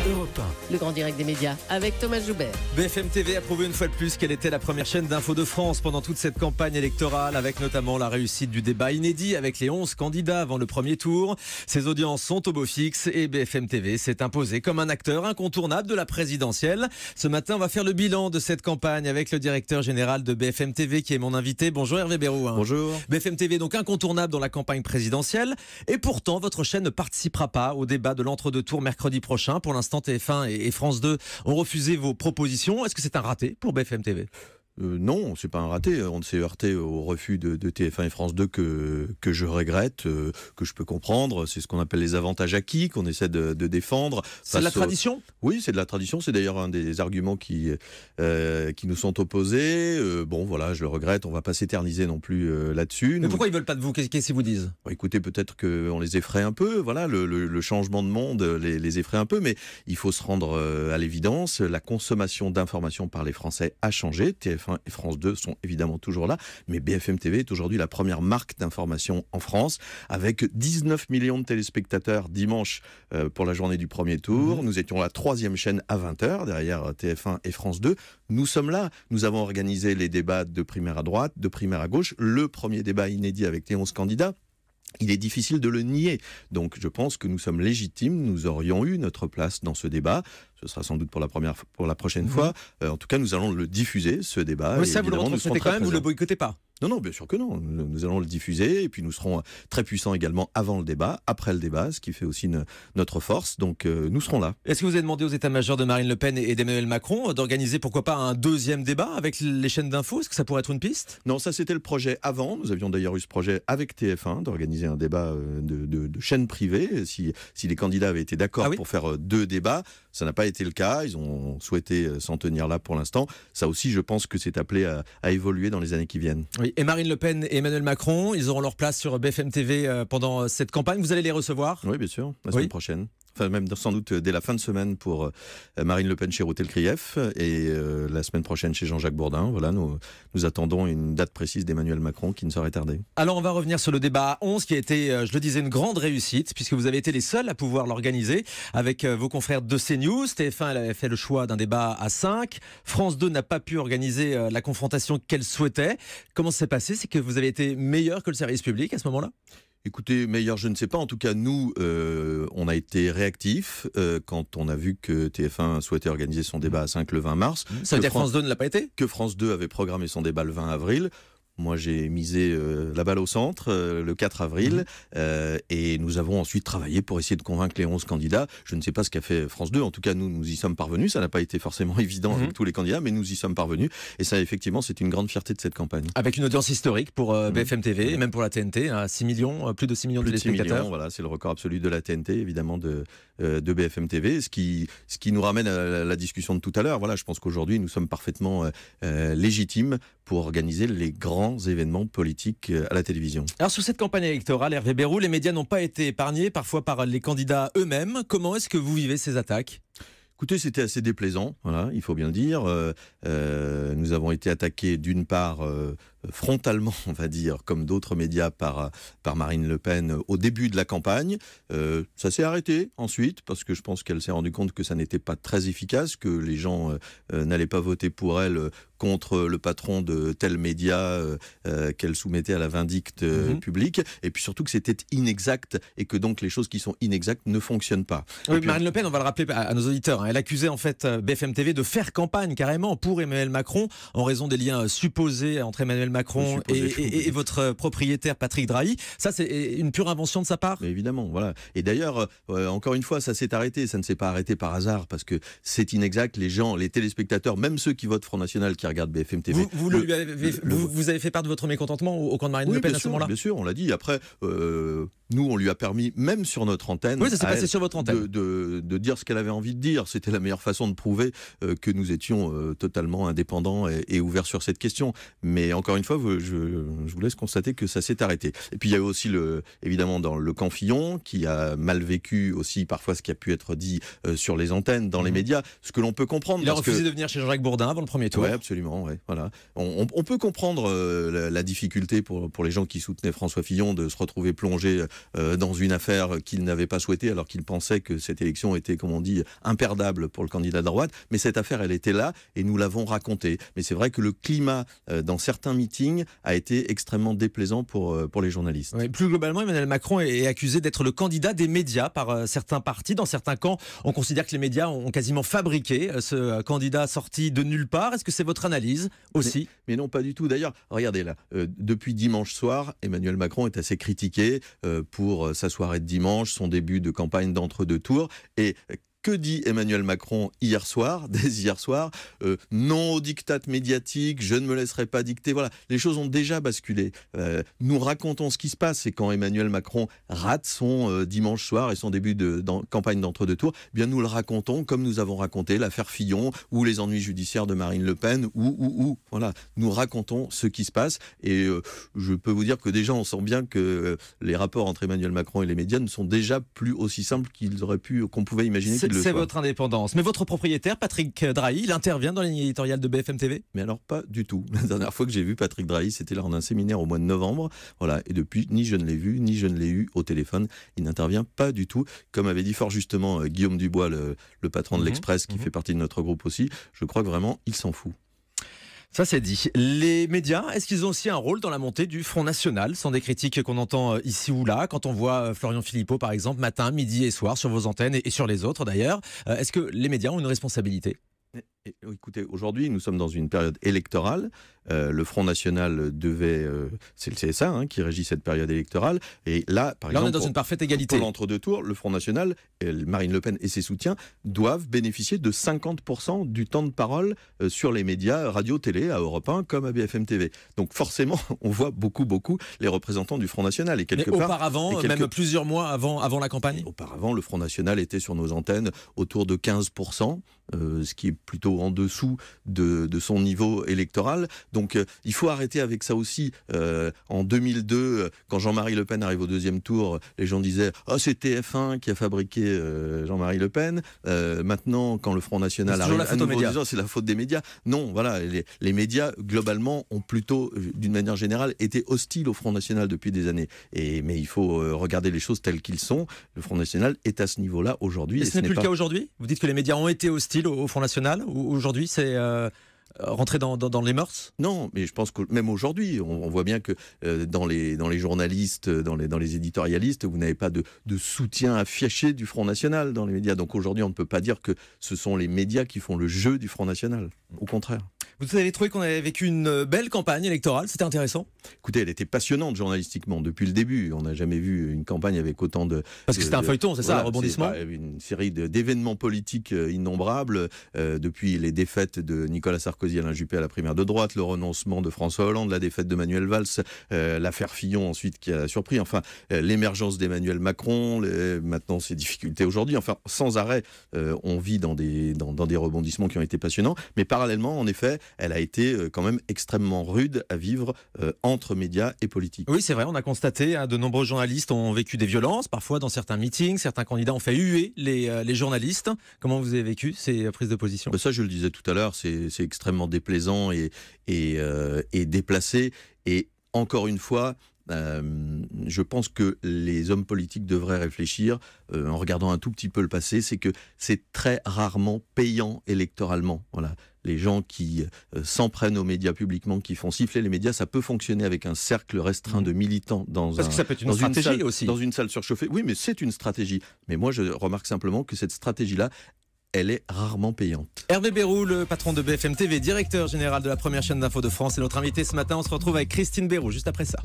Europe 1. Le grand direct des médias avec Thomas Joubert. BFM TV a prouvé une fois de plus qu'elle était la première chaîne d'info de France pendant toute cette campagne électorale, avec notamment la réussite du débat inédit avec les 11 candidats avant le premier tour. Ses audiences sont au beau fixe et BFM TV s'est imposé comme un acteur incontournable de la présidentielle. Ce matin, on va faire le bilan de cette campagne avec le directeur général de BFM TV qui est mon invité. Bonjour Hervé Bérou. Bonjour. BFM TV donc incontournable dans la campagne présidentielle et pourtant votre chaîne ne participera pas au débat de l'entre-deux tours mercredi prochain. Pour l'instant, TF1 et France 2 ont refusé vos propositions. Est-ce que c'est un raté pour BFM TV ? Non, c'est pas un raté. On s'est heurté au refus de TF1 et France 2 que je regrette, que je peux comprendre. C'est ce qu'on appelle les avantages acquis qu'on essaie de défendre. C'est de la tradition ? Oui, c'est de la tradition. C'est d'ailleurs un des arguments qui nous sont opposés. Bon, voilà, je le regrette. On va pas s'éterniser non plus là-dessus. Mais pourquoi ils veulent pas de vous ? Qu'est-ce qu'ils vous disent ? Écoutez, peut-être qu'on les effraie un peu. Voilà, le changement de monde les effraie un peu, mais il faut se rendre à l'évidence. La consommation d'informations par les Français a changé. TF1 et France 2 sont évidemment toujours là, mais BFM TV est aujourd'hui la première marque d'information en France, avec 19 millions de téléspectateurs dimanche pour la journée du premier tour. Nous étions la troisième chaîne à 20h, derrière TF1 et France 2. Nous sommes là. Nous avons organisé les débats de primaire à droite, de primaire à gauche, le premier débat inédit avec les 11 candidats. Il est difficile de le nier. Donc je pense que nous sommes légitimes, nous aurions eu notre place dans ce débat. Ce sera sans doute pour la prochaine fois. En tout cas, nous allons le diffuser, ce débat. Oui, ça, vous le retransmettez quand même, vous ne le boycottez pas ? Non, bien sûr que non. Nous allons le diffuser et puis nous serons très puissants également avant le débat, après le débat, ce qui fait aussi notre force. Donc nous serons là. Est-ce que vous avez demandé aux états-majors de Marine Le Pen et d'Emmanuel Macron d'organiser pourquoi pas un deuxième débat avec les chaînes d'infos ? Est-ce que ça pourrait être une piste ? Non, ça c'était le projet avant. Nous avions d'ailleurs eu ce projet avec TF1 d'organiser un débat de chaînes privées. Si les candidats avaient été d'accord pour faire deux débats, ça n'a pas été le cas. Ils ont souhaité s'en tenir là pour l'instant. Ça aussi, je pense que c'est appelé à évoluer dans les années qui viennent. Oui. Et Marine Le Pen et Emmanuel Macron, ils auront leur place sur BFM TV pendant cette campagne. Vous allez les recevoir ? Oui, bien sûr, la semaine prochaine. Enfin, même sans doute dès la fin de semaine pour Marine Le Pen chez Routel Krief et la semaine prochaine chez Jean-Jacques Bourdin. Voilà, nous attendons une date précise d'Emmanuel Macron qui ne saurait tarder. Alors, on va revenir sur le débat à 11 qui a été, je le disais, une grande réussite puisque vous avez été les seuls à pouvoir l'organiser avec vos confrères de CNews. TF1 elle avait fait le choix d'un débat à 5. France 2 n'a pas pu organiser la confrontation qu'elle souhaitait. Comment ça s'est passé ? C'est que vous avez été meilleur que le service public à ce moment-là ? Écoutez, meilleur, je ne sais pas. En tout cas, nous, on a été réactifs quand on a vu que TF1 souhaitait organiser son débat à 5 le 20 mars. Ça veut dire que France 2 ne l'a pas été ? Que France 2 avait programmé son débat le 20 avril. Moi, j'ai misé la balle au centre le 4 avril et nous avons ensuite travaillé pour essayer de convaincre les 11 candidats. Je ne sais pas ce qu'a fait France 2. En tout cas, nous y sommes parvenus. Ça n'a pas été forcément évident avec tous les candidats, mais nous y sommes parvenus. Et ça, effectivement, c'est une grande fierté de cette campagne. Avec une audience historique pour BFM TV et même pour la TNT, à 6 millions, plus de 6 millions de téléspectateurs. 6 millions, voilà, c'est le record absolu de la TNT, évidemment, de BFM TV. Ce qui nous ramène à la discussion de tout à l'heure. Voilà, je pense qu'aujourd'hui, nous sommes parfaitement légitimes pour organiser les grands événements politiques à la télévision. Alors sur cette campagne électorale, Hervé Bérou, les médias n'ont pas été épargnés, parfois par les candidats eux-mêmes. Comment est-ce que vous vivez ces attaques ? Écoutez, c'était assez déplaisant, voilà, il faut bien le dire. Nous avons été attaqués d'une part frontalement, on va dire, comme d'autres médias par Marine Le Pen au début de la campagne. Ça s'est arrêté ensuite, parce que je pense qu'elle s'est rendue compte que ça n'était pas très efficace, que les gens n'allaient pas voter pour elle contre le patron de tel média qu'elle soumettait à la vindicte publique, et puis surtout que c'était inexact, et que donc les choses qui sont inexactes ne fonctionnent pas. Oui, puis, Marine Le Pen, on va le rappeler à nos auditeurs, elle accusait en fait BFM TV de faire campagne carrément pour Emmanuel Macron, en raison des liens supposés entre Emmanuel Macron et votre propriétaire Patrick Drahi. Ça, c'est une pure invention de sa part ? Mais évidemment, voilà. Et d'ailleurs, encore une fois, ça s'est arrêté. Ça ne s'est pas arrêté par hasard, parce que c'est inexact. Les gens, les téléspectateurs, même ceux qui votent Front National, qui regardent BFM TV... Vous avez fait part de votre mécontentement au camp de Marine Le Pen à ce moment-là ? Bien sûr, on l'a dit. Après, nous, on lui a permis, même sur notre antenne... Oui, ça s'est passé sur votre antenne. De dire ce qu'elle avait envie de dire. C'était la meilleure façon de prouver que nous étions totalement indépendants et ouverts sur cette question. Mais encore une fois, je vous laisse constater que ça s'est arrêté. Et puis il y a eu aussi évidemment dans le camp Fillon, qui a mal vécu aussi parfois ce qui a pu être dit sur les antennes, dans les médias, ce que l'on peut comprendre. Il a refusé de venir chez Jean-Jacques Bourdin avant le premier tour. Oui, absolument. Ouais, voilà. On peut comprendre la difficulté pour les gens qui soutenaient François Fillon de se retrouver plongé dans une affaire qu'il n'avait pas souhaitée, alors qu'il pensait que cette élection était, comme on dit, imperdable pour le candidat de droite. Mais cette affaire, elle était là et nous l'avons racontée. Mais c'est vrai que le climat dans certains meetings a été extrêmement déplaisant pour les journalistes. Oui, plus globalement, Emmanuel Macron est accusé d'être le candidat des médias par certains partis. Dans certains camps, on considère que les médias ont quasiment fabriqué ce candidat sorti de nulle part. Est-ce que c'est votre analyse aussi ? Mais non, pas du tout. D'ailleurs, regardez là, depuis dimanche soir, Emmanuel Macron est assez critiqué pour sa soirée de dimanche, son début de campagne d'entre-deux tours. Et que dit Emmanuel Macron dès hier soir, non au diktat médiatique, je ne me laisserai pas dicter. Voilà, les choses ont déjà basculé. Nous racontons ce qui se passe. Et quand Emmanuel Macron rate son dimanche soir et son début de campagne d'entre-deux tours, eh bien nous le racontons comme nous avons raconté l'affaire Fillon ou les ennuis judiciaires de Marine Le Pen. Voilà, nous racontons ce qui se passe. Et je peux vous dire que déjà, on sent bien que les rapports entre Emmanuel Macron et les médias ne sont déjà plus aussi simples qu'on pouvait imaginer. C'est votre indépendance. Mais votre propriétaire, Patrick Drahi, il intervient dans la ligne éditoriale de BFM TV ? Mais alors pas du tout. La dernière fois que j'ai vu Patrick Drahi, c'était lors d'un séminaire au mois de novembre. Voilà. Et depuis, ni je ne l'ai vu, ni je ne l'ai eu au téléphone. Il n'intervient pas du tout. Comme avait dit fort justement Guillaume Dubois, le patron de l'Express, qui fait partie de notre groupe aussi, je crois que vraiment, il s'en fout. Ça, c'est dit. Les médias, est-ce qu'ils ont aussi un rôle dans la montée du Front National ? Sans des critiques qu'on entend ici ou là, quand on voit Florian Philippot, par exemple, matin, midi et soir, sur vos antennes et sur les autres d'ailleurs. Est-ce que les médias ont une responsabilité ? Écoutez, aujourd'hui, nous sommes dans une période électorale. Le Front National c'est le CSA qui régit cette période électorale. Et là, par exemple, on est dans une parfaite égalité. Pour l'entre-deux tours, le Front National, Marine Le Pen et ses soutiens doivent bénéficier de 50% du temps de parole sur les médias radio-télé à Europe 1 comme à BFM TV. Donc forcément, on voit beaucoup les représentants du Front National. Et Mais auparavant, même plusieurs mois avant la campagne ? Auparavant, le Front National était sur nos antennes autour de 15%, ce qui est plutôt en dessous de son niveau électoral. Donc il faut arrêter avec ça aussi. En 2002, quand Jean-Marie Le Pen arrive au deuxième tour, les gens disaient « Ah, c'est TF1 qui a fabriqué Jean-Marie Le Pen ». Maintenant, quand le Front National arrive à nouveau disant « C'est la faute des médias ». Non, voilà, les médias, globalement, ont plutôt, d'une manière générale, été hostiles au Front National depuis des années. Mais il faut regarder les choses telles qu'elles sont. Le Front National est à ce niveau-là aujourd'hui. Et ce n'est plus le cas aujourd'hui ? Vous dites que les médias ont été hostiles au Front National ? Aujourd'hui, c'est rentrer dans les mœurs ? Non, mais je pense que même aujourd'hui, on voit bien que dans les journalistes, dans les éditorialistes, vous n'avez pas de soutien affiché du Front National dans les médias. Donc aujourd'hui, on ne peut pas dire que ce sont les médias qui font le jeu du Front National. Au contraire. Vous avez trouvé qu'on avait vécu une belle campagne électorale, c'était intéressant ? Écoutez, elle était passionnante journalistiquement depuis le début. On n'a jamais vu une campagne avec autant de... Parce que c'était un feuilleton, c'est ça, un rebondissement ? Une série d'événements politiques innombrables, depuis les défaites de Nicolas Sarkozy, Alain Juppé à la primaire de droite, le renoncement de François Hollande, la défaite de Manuel Valls, l'affaire Fillon ensuite qui a surpris, enfin l'émergence d'Emmanuel Macron, maintenant ses difficultés aujourd'hui. Enfin, sans arrêt, on vit dans des rebondissements qui ont été passionnants. Mais parallèlement, en effet, elle a été quand même extrêmement rude à vivre entre médias et politiques. Oui, c'est vrai, on a constaté, de nombreux journalistes ont vécu des violences, parfois dans certains meetings, certains candidats ont fait huer les journalistes. Comment vous avez vécu ces prises de position ? Ça, je le disais tout à l'heure, c'est extrêmement déplaisant et déplacé. Et encore une fois, je pense que les hommes politiques devraient réfléchir, en regardant un tout petit peu le passé, c'est que c'est très rarement payant électoralement. Voilà. Les gens qui s'en prennent aux médias publiquement, qui font siffler les médias, ça peut fonctionner avec un cercle restreint de militants Parce que ça peut être une stratégie aussi. Dans une salle surchauffée. Oui, mais c'est une stratégie. Mais moi, je remarque simplement que cette stratégie-là, elle est rarement payante. Hervé Bérou, le patron de BFM TV, directeur général de la première chaîne d'info de France, est notre invité ce matin. On se retrouve avec Christine Bérou juste après ça.